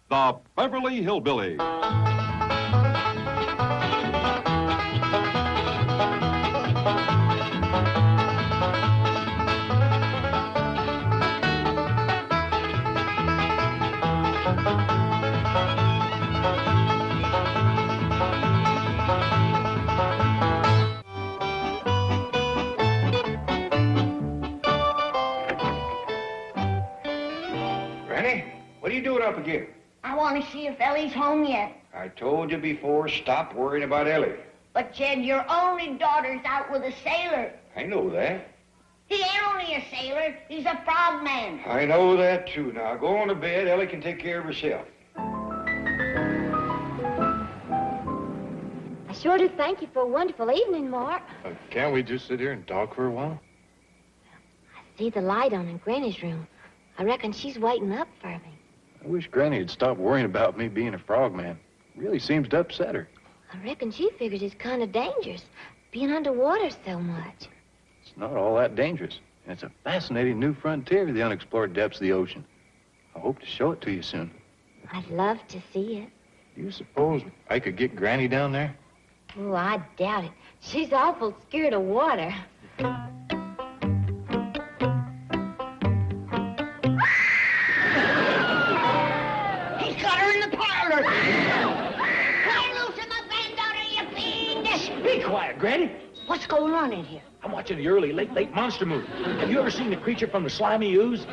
the Beverly Hillbillies. What are you doing up again? I want to see if Ellie's home yet. I told you before, stop worrying about Ellie. But, Jed, your only daughter's out with a sailor. I know that. He ain't only a sailor. He's a frogman. I know that, too. Now, go on to bed. Ellie can take care of herself. I sure do thank you for a wonderful evening, Mark. Can't we just sit here and talk for a while? I see the light on in Granny's room. I reckon she's waiting up for me. I wish Granny had stopped worrying about me being a frogman. Really seems to upset her. I reckon she figures it's kind of dangerous, being underwater so much. It's not all that dangerous. And it's a fascinating new frontier, the unexplored depths of the ocean. I hope to show it to you soon. I'd love to see it. Do you suppose I could get Granny down there? Oh, I doubt it. She's awful scared of water. Be quiet, Granny. What's going on in here? I'm watching the early, late monster movie. Have you ever seen the creature from the slimy ooze?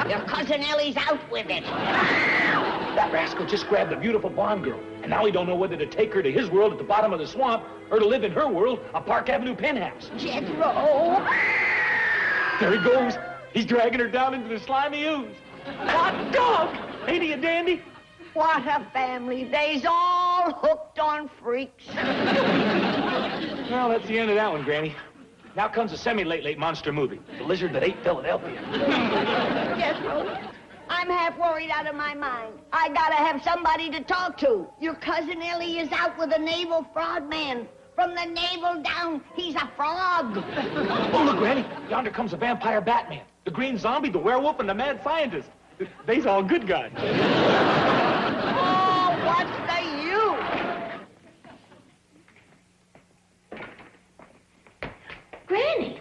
Your cousin Ellie's out with it. That rascal just grabbed a beautiful blonde girl, and now he don't know whether to take her to his world at the bottom of the swamp or to live in her world, a Park Avenue penthouse. Jethro! There he goes. He's dragging her down into the slimy ooze. Hot dog! Ain't he a dandy? What a family. They's all hooked on freaks. Well, that's the end of that one, Granny. Now comes a semi-late monster movie, The Lizard That Ate Philadelphia. Jethro, I'm half worried out of my mind. I gotta have somebody to talk to. Your cousin Ellie is out with a naval frogman. From the navel down, he's a frog. Oh, look, Granny. Yonder comes a vampire Batman, the green zombie, the werewolf, and the mad scientist. They's all good guys. Oh, what's the use? Granny!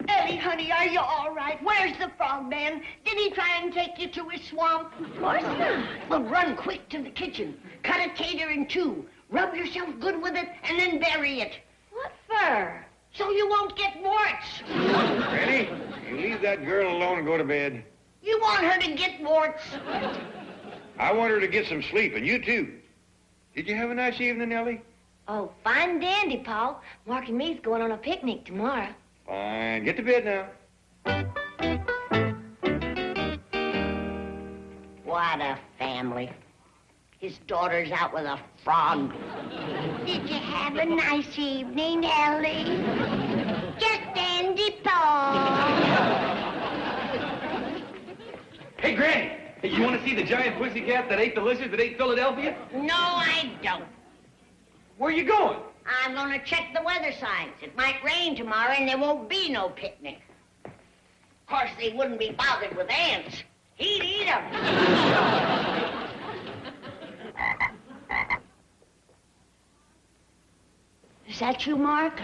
Ellie, honey, are you all right? Where's the frogman? Did he try and take you to his swamp? Of course not. Well, run quick to the kitchen. Cut a tater in two. Rub yourself good with it, and then bury it. What for? So you won't get warts. Granny, you leave that girl alone and go to bed. You want her to get warts? I want her to get some sleep, and you too. Did you have a nice evening, Ellie? Oh, fine dandy, Paul. Mark and me's going on a picnic tomorrow. Fine. Get to bed now. What a family. His daughter's out with a frog. Did you have a nice evening, Ellie? Just dandy, Paul. Hey, Granny, you want to see the giant pussycat that ate the lizard that ate Philadelphia? No, I don't. Where are you going? I'm going to check the weather signs. It might rain tomorrow, and there won't be no picnic. Of course, they wouldn't be bothered with ants. He'd eat them. Is that you, Mark?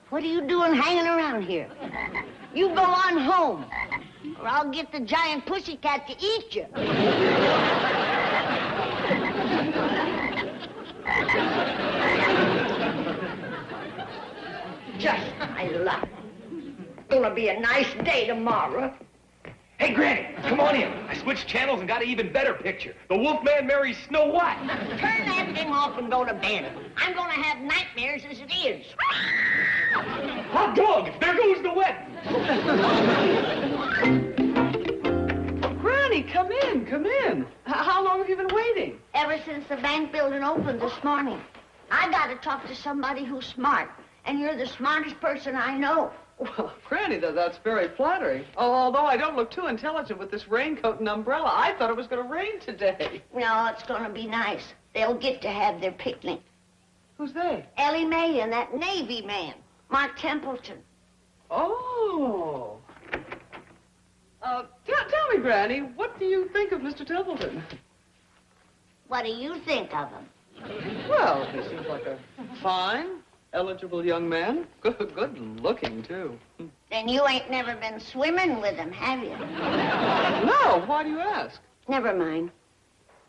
What are you doing hanging around here? You go on home, or I'll get the giant pussycat to eat you. Just my luck. Gonna be a nice day tomorrow. Hey, Granny, come on in. I switched channels and got an even better picture. The Wolfman marries Snow White. Turn that thing off and go to bed. I'm gonna have nightmares as it is. Hot dog! There goes the wedding. Granny, come in, come in. How long have you been waiting? Ever since the bank building opened this morning. I gotta talk to somebody who's smart, and you're the smartest person I know. Well, Granny, that's very flattering. Although I don't look too intelligent with this raincoat and umbrella. I thought it was going to rain today. No, it's gonna be nice. They'll get to have their picnic. Who's they? Ellie Mae and that Navy man, Mark Templeton. Oh. Tell me, Granny, what do you think of Mr. Templeton? What do you think of him? Well, he seems like a fine, eligible young man. Good looking, too. Then you ain't never been swimming with him, have you? No, why do you ask? Never mind.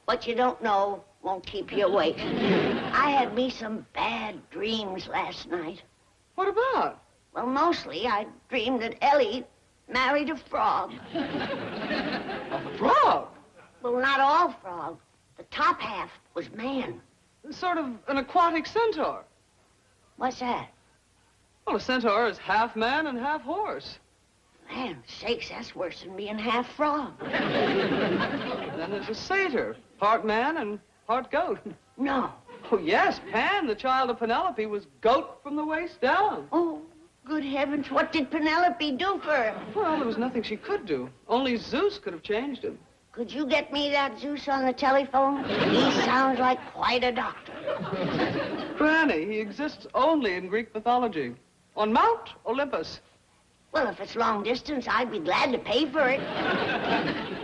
What you don't know won't keep you awake. I had me some bad dreams last night. What about? Well, mostly I dreamed that Ellie married a frog. A frog? Well, not all frog. The top half was man. Sort of an aquatic centaur. What's that? Well, a centaur is half man and half horse. Man sakes, that's worse than being half frog. Then there's a satyr, part man and part goat. No. Oh, yes, Pan, the child of Penelope, was goat from the waist down. Oh, good heavens, what did Penelope do for him? Well, there was nothing she could do. Only Zeus could have changed him. Could you get me that Zeus on the telephone? He sounds like quite a doctor. Granny, he exists only in Greek mythology. On Mount Olympus. Well, if it's long distance, I'd be glad to pay for it.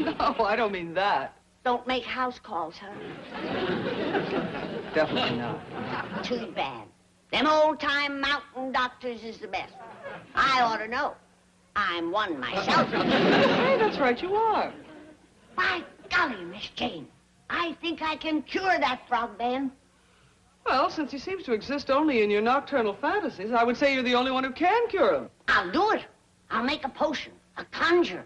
No, I don't mean that. Don't make house calls, huh? Definitely not. Too bad. Them old-time mountain doctors is the best. I ought to know. I'm one myself. Hey, that's right, you are. By golly, Miss Jane, I think I can cure that Frogman. Well, since he seems to exist only in your nocturnal fantasies, I would say you're the only one who can cure him. I'll do it. I'll make a potion, a conjure.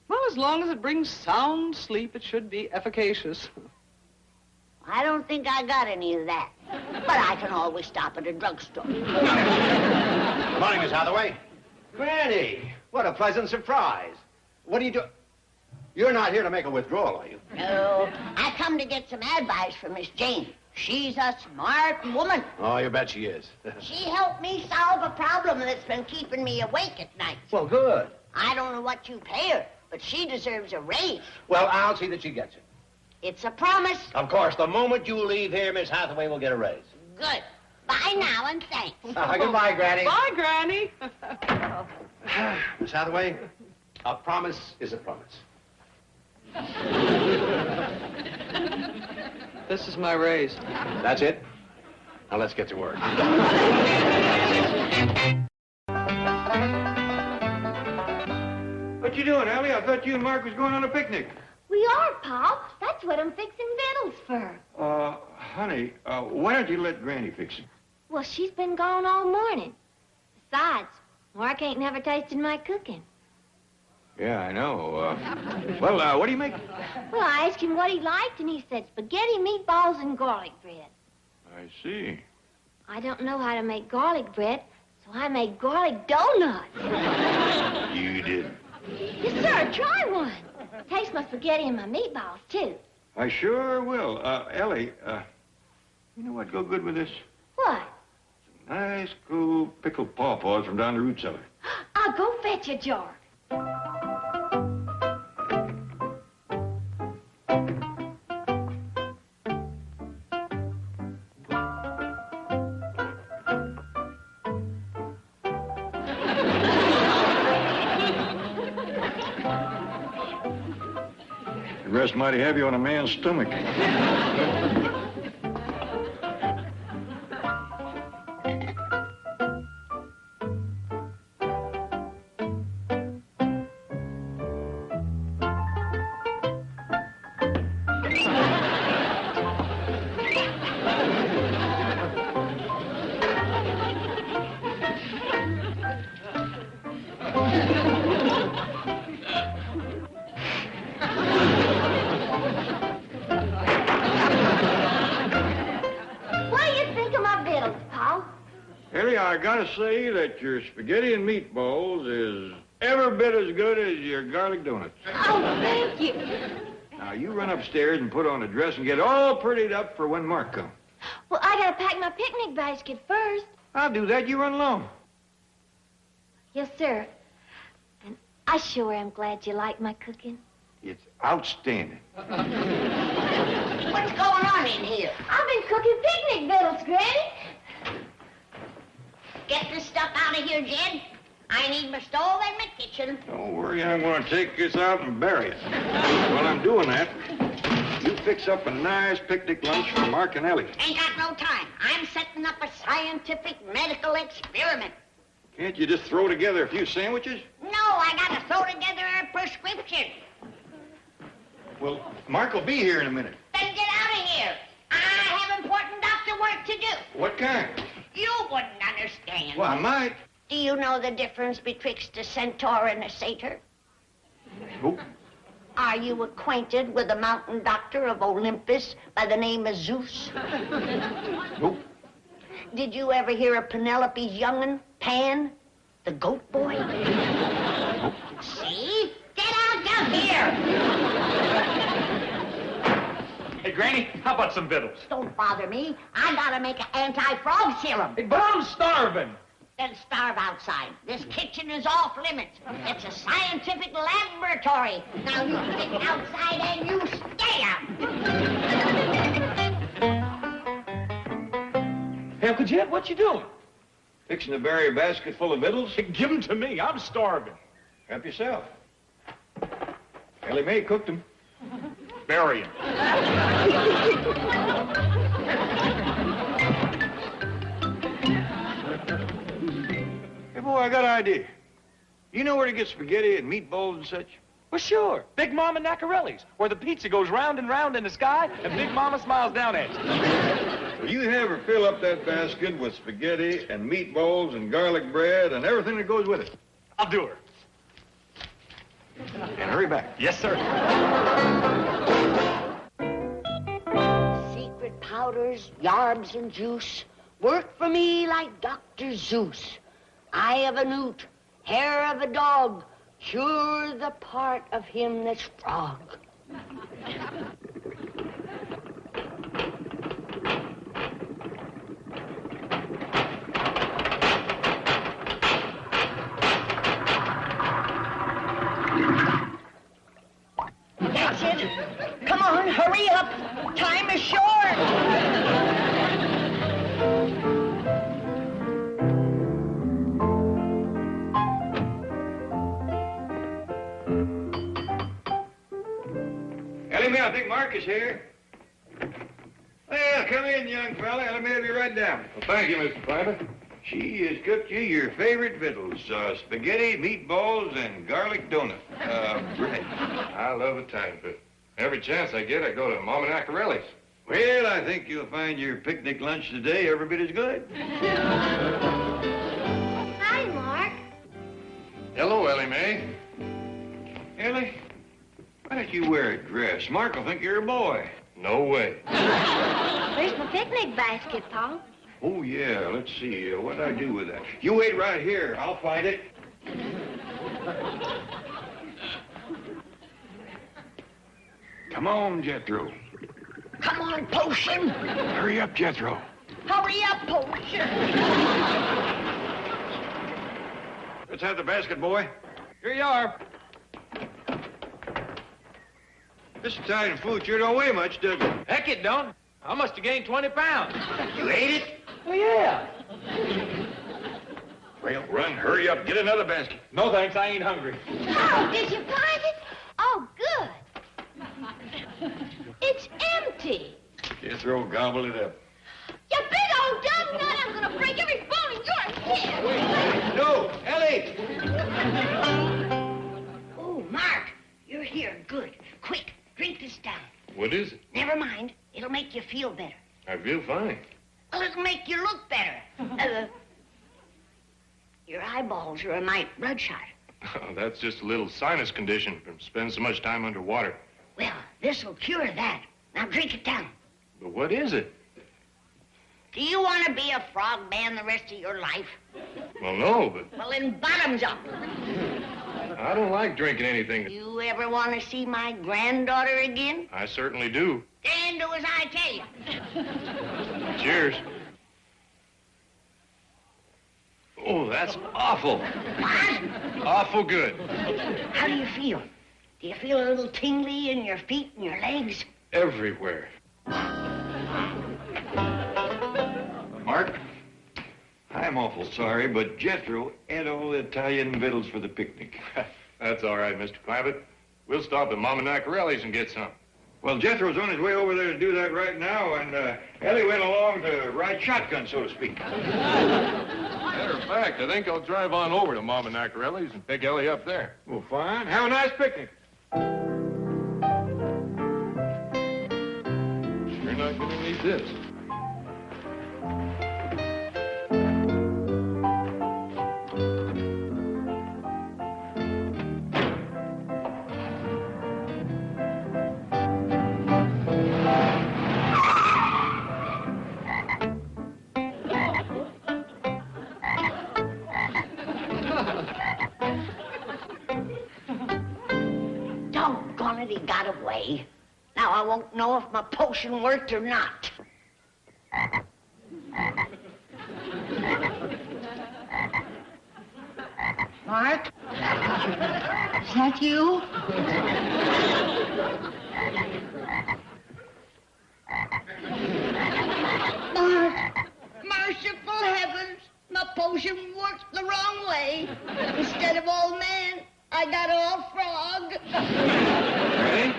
Well, as long as it brings sound sleep, it should be efficacious. I don't think I got any of that. But I can always stop at a drugstore. Good morning, Miss Hathaway. Granny, what a pleasant surprise. What are you doing? You're not here to make a withdrawal, are you? No, I come to get some advice from Miss Jane. She's a smart woman. Oh, you bet she is. She helped me solve a problem that's been keeping me awake at night. Well, good. I don't know what you pay her, but she deserves a raise. Well, I'll see that she gets it. It's a promise. Of course, the moment you leave here, Miss Hathaway will get a raise. Good. Bye now, and thanks. Goodbye, Granny. Bye, Granny. Miss Hathaway, a promise is a promise. This is my raise. That's it? Now let's get to work. What you doing, Ellie? I thought you and Mark was going on a picnic. We are, Pop. That's what I'm fixing victuals for. Honey, why don't you let Granny fix it? Well, she's been gone all morning. Besides, Mark ain't never tasted my cooking. Yeah, I know. Well, what do you make? Well, I asked him what he liked, and he said spaghetti, meatballs, and garlic bread. I see. I don't know how to make garlic bread, so I made garlic donuts. You did. Yes, sir, try one. Taste my spaghetti and my meatballs, too. I sure will. Ellie, you know what'd go good with this? What? Nice, cool pickled pawpaws from down the root cellar. I'll go fetch a jar. It rests mighty heavy on a man's stomach. Ellie, I gotta say that your spaghetti and meatballs is every bit as good as your garlic donuts. Oh, thank you. Now, you run upstairs and put on a dress and get all prettied up for when Mark comes. Well, I gotta pack my picnic basket first. I'll do that. You run along. Yes, sir. And I sure am glad you like my cooking. It's outstanding. What's going on in here? I've been cooking picnic victuals, Granny. Get this stuff out of here, Jed. I need my stove and my kitchen. Don't worry, I'm going to take this out and bury it. While I'm doing that, you fix up a nice picnic lunch for Mark and Ellie. Ain't got no time. I'm setting up a scientific medical experiment. Can't you just throw together a few sandwiches? No, I gotta throw together a prescription. Well, Mark will be here in a minute. Then get out of here. I have important doctor work to do. What kind? You wouldn't understand. Well, I might. Do you know the difference betwixt a centaur and a satyr? Nope. Are you acquainted with the mountain doctor of Olympus by the name of Zeus? Nope. Did you ever hear of Penelope's young'un, Pan, the goat boy? See? Get out of here! Hey, Granny, how about some victuals? Don't bother me. I gotta make an anti-frog serum. Hey, but I'm starving. Then starve outside. This kitchen is off limits. It's a scientific laboratory. Now you get outside and you stay out. Hey, Uncle Jed, what you doing? Fixing to bury a basket full of victuals? Hey, give them to me. I'm starving. Help yourself. Ellie Mae cooked them. Bury 'em. Hey, boy, I got an idea. You know where to get spaghetti and meatballs and such? Well, sure. Big Mama Nacarelli's, where the pizza goes round and round in the sky, and Big Mama smiles down at you. Well, you have her fill up that basket with spaghetti and meatballs and garlic bread and everything that goes with it. I'll do her. And hurry back. Yes, sir. Secret powders, yarbs, and juice work for me like Dr. Zeus. Eye of a newt, hair of a dog, cure the part of him that's frog. That's it. Come on, hurry up. Time is short. Ellie Mae, I think Mark is here. Well, come in, young fella. Ellie Mae will be right down. Well, thank you, Mr. Fiber. She has cooked you your favorite victuals, spaghetti, meatballs, and garlic donut. Bread. I love Italian food. Every chance I get, I go to Mama Nacarelli's. Well, I think you'll find your picnic lunch today every bit as good. Hi, Mark. Hello, Ellie Mae. Ellie, why don't you wear a dress? Mark will think you're a boy. No way. Where's my picnic basket, Pa? Oh, yeah. Let's see. What'd I do with that? You wait right here. I'll find it. Come on, Jethro. Come on, Potion. Hurry up, Jethro. Hurry up, Potion. Let's have the basket, boy. Here you are. This Italian food sure don't weigh much, does it? Heck, it don't. I must have gained 20 pounds. You ate it? Oh, yeah. Well, run. Hurry up. Get another basket. No, thanks. I ain't hungry. Oh, did you find it? Oh, good. It's empty. Jethro, gobble it up. You big old dog nut, I'm gonna break every bone in your head. No, Ellie! Oh, Mark, you're here. Good. Quick, drink this down. What is it? Never mind. It'll make you feel better. I feel fine. Well, it'll make you look better. Your eyeballs are a mite bloodshot. Oh, that's just a little sinus condition from spending so much time underwater. Well, this'll cure that. Now drink it down. But what is it? Do you want to be a frogman the rest of your life? Well, no, but Well, then bottoms up. I don't like drinking anything. You ever want to see my granddaughter again? I certainly do. Then do as I tell you. Cheers. Oh, that's awful. What? Awful good. How do you feel? Do you feel a little tingly in your feet and your legs? Everywhere. Mark, I I'm awful sorry, but Jethro ate all the Italian victuals for the picnic. That's all right, Mr. Clampett. We'll stop at Mama Nacarelli's and get some. Well, Jethro's on his way over there to do that right now, and Ellie went along to ride shotgun, so to speak. Matter of fact, I think I'll drive on over to Mama Nacarelli's and pick Ellie up there. Well, fine. Have a nice picnic. You're not going to need this. Doggone it, he got away. Now I won't know if my potion worked or not. Mark? Is that you? Mark, merciful heavens, my potion worked the wrong way. Instead of old man, I got all frog. Ready?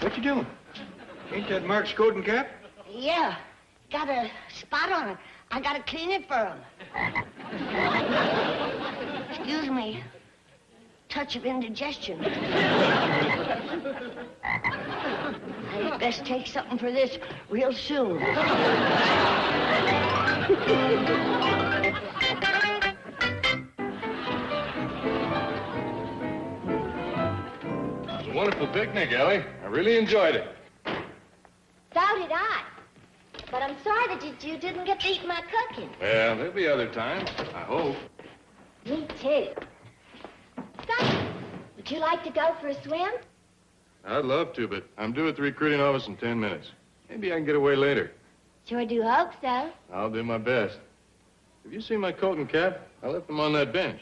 What you doing? Ain't that Mark's coat and cap? Yeah, got a spot on it. I gotta clean it for him. Excuse me. Touch of indigestion. I'd best take something for this real soon. It was a wonderful picnic, Ellie. I really enjoyed it. So did I. But I'm sorry that you didn't get to eat my cooking. Well, there'll be other times, I hope. Me too. Sonny, would you like to go for a swim? I'd love to, but I'm due at the recruiting office in 10 minutes. Maybe I can get away later. Sure do hope so. I'll do my best. Have you seen my coat and cap? I left them on that bench.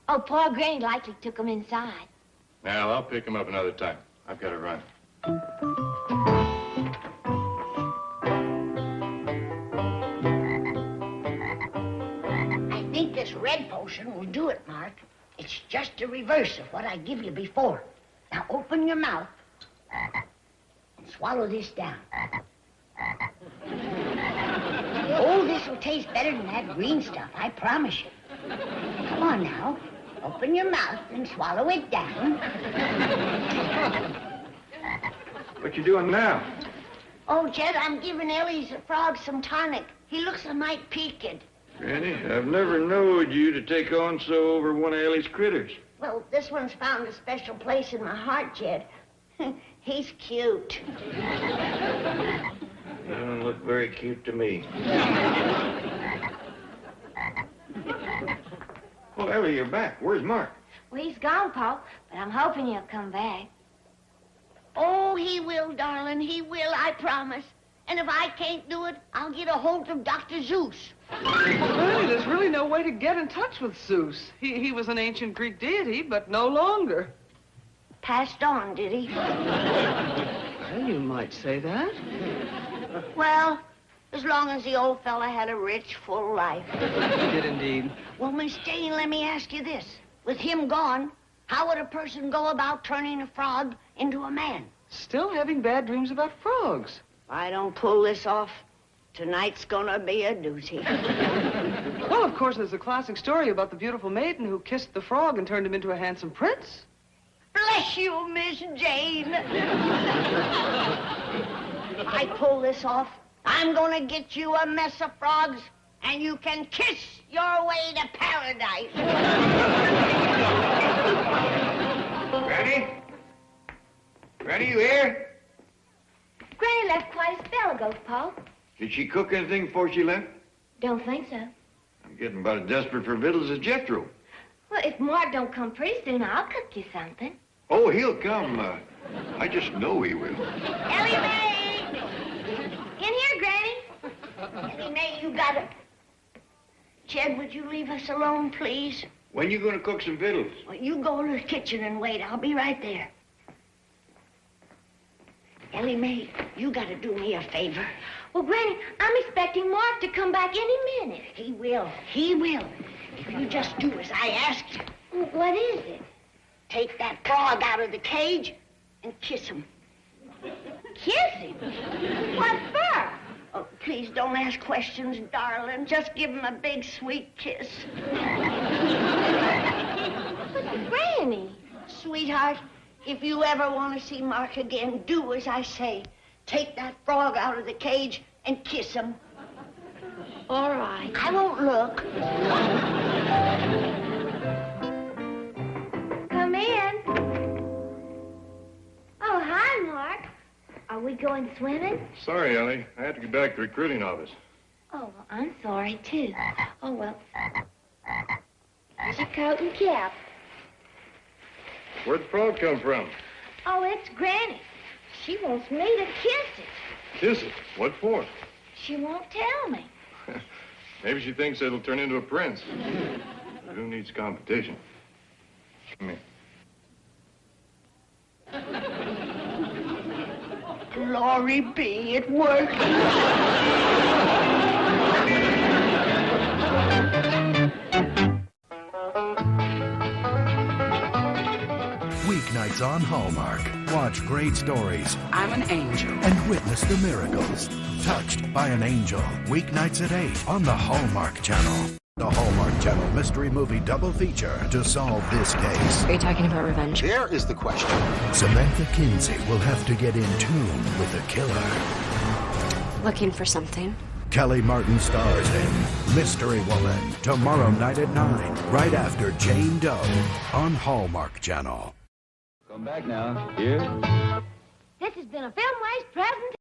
Oh, poor Granny likely took them inside. Now, I'll pick them up another time. I've got to run. I think this red potion will do it, Mark. It's just the reverse of what I give you before. Now open your mouth and swallow this down. Oh, this will taste better than that green stuff, I promise you. Come on now. Open your mouth and swallow it down. What you doing now? Oh, Jed, I'm giving Ellie's frog some tonic. He looks a mite peaked. Granny, I've never knowed you to take on so over one of Ellie's critters. Well, this one's found a special place in my heart, Jed. He's cute. He don't look very cute to me. Oh, Ellie, you're back. Where's Mark? Well, he's gone, Pa, but I'm hoping he'll come back. Oh, he will, darling. He will, I promise. And if I can't do it, I'll get a hold of Dr. Zeus. Really, there's really no way to get in touch with Zeus. He was an ancient Greek deity, but no longer. Passed on, did he? Well, you might say that. Well, as long as the old fella had a rich, full life. He did indeed. Well, Miss Dane, let me ask you this. With him gone, how would a person go about turning a frog into a man? Still having bad dreams about frogs. If I don't pull this off, tonight's gonna be a doozy. Well, of course, there's a classic story about the beautiful maiden who kissed the frog and turned him into a handsome prince. Bless you, Miss Jane. If I pull this off, I'm gonna get you a mess of frogs, and you can kiss your way to paradise. Granny? Granny, you here? Granny left quite a spell ago, Pa. Did she cook anything before she left? Don't think so. I'm getting about as desperate for victuals as Jethro. Well, if Mark don't come pretty soon, I'll cook you something. Oh, he'll come. I just know he will. Ellie Mae! In here, Granny. Ellie Mae, you gotta... Jed, would you leave us alone, please? When you gonna cook some victuals? Well, you go to the kitchen and wait. I'll be right there. Ellie Mae, you gotta do me a favor. Well, Granny, I'm expecting Mark to come back any minute. He will. He will. If you just do as I ask you. What is it? Take that frog out of the cage and kiss him. Kiss him? What for? Oh, please don't ask questions, darling. Just give him a big, sweet kiss. But, Granny. Sweetheart, if you ever want to see Mark again, do as I say. Take that frog out of the cage and kiss him. All right. I won't look. Come in. Oh, hi, Mark. Are we going swimming? Sorry, Ellie. I had to get back to the recruiting office. Oh, well, I'm sorry, too. Oh, well. Here's your coat and cap. Where'd the frog come from? Oh, it's Granny. She wants me to kiss it. Kiss it. What for? She won't tell me. Maybe she thinks it'll turn into a prince. Who needs competition? Come here. Glory be, it worked. Weeknights on Hallmark. Watch great stories I'm an angel. and witness the miracles. Touched by an Angel. Weeknights at 8 on the Hallmark Channel. The Hallmark Channel mystery movie double feature to solve this case. Are you talking about revenge? Here is the question. Samantha Kinsey will have to get in tune with the killer. Looking for something. Kelly Martin stars in Mystery Woman tomorrow night at 9, right after Jane Doe on Hallmark Channel. Come back now. Here. This has been a Filmways presentation.